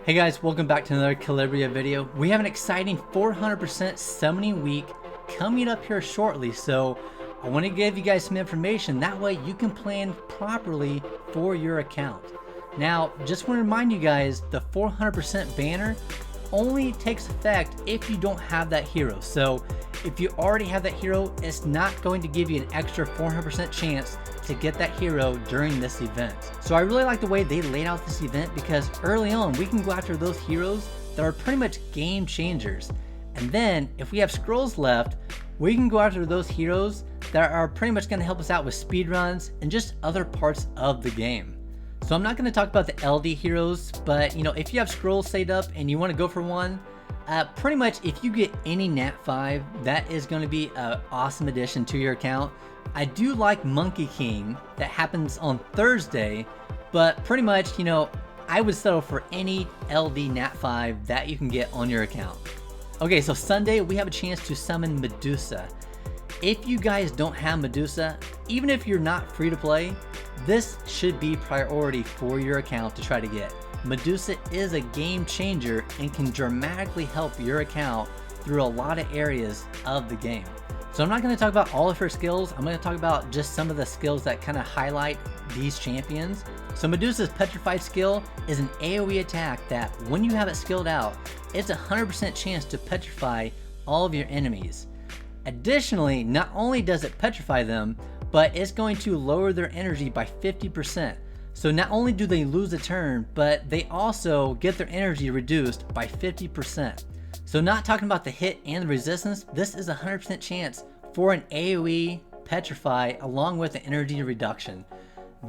Hey guys, welcome back to another Calibria video. We have an exciting 400% summoning week coming up here shortly, so I want to give you guys some information. That way you can plan properly for your account. Now, just want to remind you guys, the 400% banner only takes effect if you don't have that hero. So if you already have that hero, it's not going to give you an extra 400% chance to get that hero during this event. So I really like the way they laid out this event, because early on we can go after those heroes that are pretty much game changers. And then if we have scrolls left, we can go after those heroes that are pretty much going to help us out with speedruns and just other parts of the game. So I'm not going to talk about the LD heroes, but if you have scrolls saved up and you want to go for one, pretty much if you get any Nat 5, that is going to be an awesome addition to your account. I do like Monkey King, that happens on Thursday, but pretty much, I would settle for any LD Nat 5 that you can get on your account. Okay, so Sunday we have a chance to summon Medusa. If you guys don't have Medusa, even if you're not free to play, this should be priority for your account to try to get. Medusa is a game changer and can dramatically help your account through a lot of areas of the game. So I'm not going to talk about all of her skills. I'm going to talk about just some of the skills that kind of highlight these champions. So Medusa's Petrified skill is an AoE attack that when you have it skilled out, it's a 100% chance to petrify all of your enemies. Additionally, not only does it petrify them, but it's going to lower their energy by 50%. So not only do they lose a turn, but they also get their energy reduced by 50%. So not talking about the hit and the resistance, this is a 100% chance for an AoE petrify along with the energy reduction.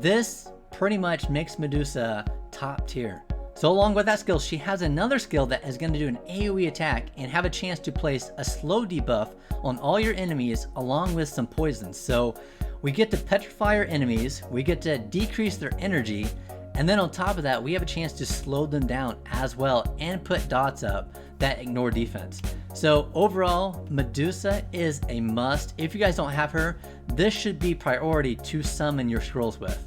This pretty much makes Medusa top tier. So along with that skill, she has another skill that is going to do an AoE attack and have a chance to place a slow debuff on all your enemies along with some poisons. So we get to petrify our enemies, we get to decrease their energy, and then on top of that, we have a chance to slow them down as well and put dots up that ignore defense. So overall, Medusa is a must. If you guys don't have her, this should be priority to summon your scrolls with.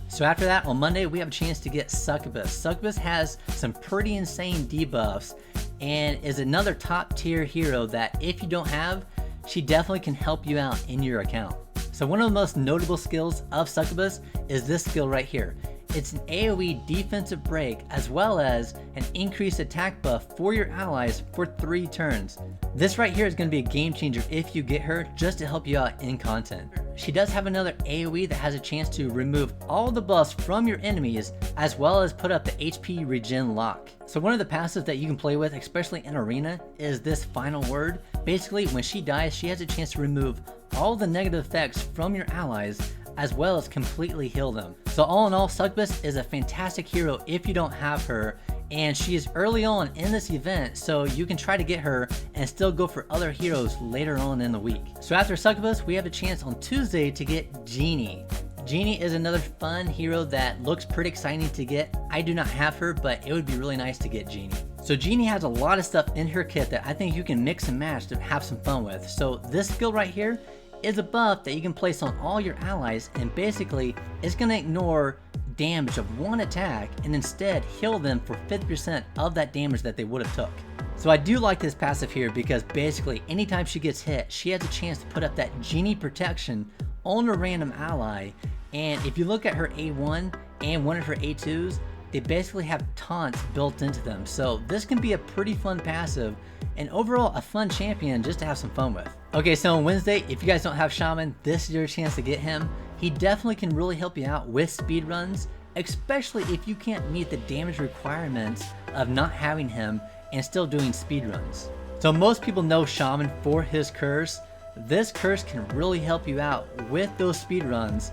So after that, on Monday, we have a chance to get Succubus. Succubus has some pretty insane debuffs and is another top tier hero that if you don't have, she definitely can help you out in your account. So one of the most notable skills of Succubus is this skill right here. It's an AoE defensive break as well as an increased attack buff for your allies for 3 turns. This right here is going to be a game changer if you get her, just to help you out in content. She does have another AoE that has a chance to remove all the buffs from your enemies as well as put up the HP regen lock. So one of the passives that you can play with, especially in arena, is this final word. Basically, when she dies, she has a chance to remove all the negative effects from your allies as well as completely heal them. So all in all, Succubus is a fantastic hero if you don't have her, and she is early on in this event, so you can try to get her and still go for other heroes later on in the week. So after Succubus, we have a chance on Tuesday to get Genie. Genie is another fun hero that looks pretty exciting to get. I do not have her, but it would be really nice to get Genie. So Genie has a lot of stuff in her kit that I think you can mix and match to have some fun with. So this skill right here is a buff that you can place on all your allies, and basically it's going to ignore damage of one attack and instead heal them for 50% of that damage that they would have took. So I do like this passive here because basically anytime she gets hit, she has a chance to put up that Genie protection on a random ally, and if you look at her A1 and one of her A2s, they basically have taunts built into them. So this can be a pretty fun passive and overall a fun champion just to have some fun with. Okay, so on Wednesday, if you guys don't have Shaman, this is your chance to get him. He definitely can really help you out with speedruns, especially if you can't meet the damage requirements of not having him and still doing speedruns. So most people know Shaman for his curse. This curse can really help you out with those speedruns,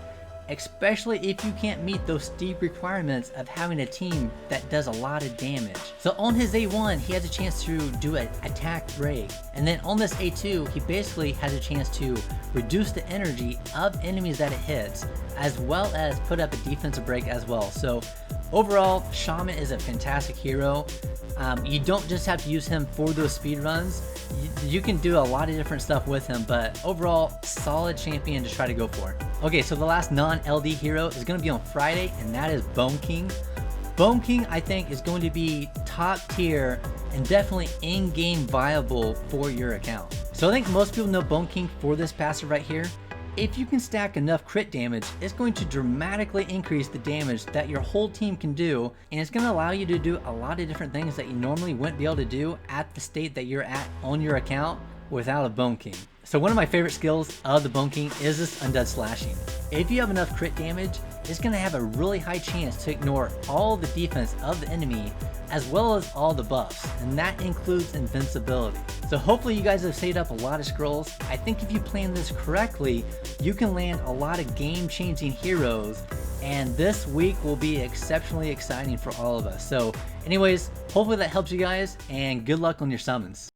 especially if you can't meet those steep requirements of having a team that does a lot of damage. So on his A1, he has a chance to do an attack break. And then on this A2, he basically has a chance to reduce the energy of enemies that it hits, as well as put up a defensive break as well. So overall, Shaman is a fantastic hero. You don't just have to use him for those speed runs. You can do a lot of different stuff with him, but overall, solid champion to try to go for. Okay, so the last non-LD hero is going to be on Friday, and that is Bone King. Bone King, I think, is going to be top tier and definitely in-game viable for your account. So I think most people know Bone King for this passive right here. If you can stack enough crit damage, it's going to dramatically increase the damage that your whole team can do, and it's going to allow you to do a lot of different things that you normally wouldn't be able to do at the state that you're at on your account without a Bone King. So one of my favorite skills of the Bone King is this Undead Slashing. If you have enough crit damage, it's going to have a really high chance to ignore all the defense of the enemy as well as all the buffs, and that includes invincibility. So hopefully you guys have saved up a lot of scrolls. I think if you plan this correctly, you can land a lot of game-changing heroes, and this week will be exceptionally exciting for all of us. So anyways, hopefully that helps you guys, and good luck on your summons.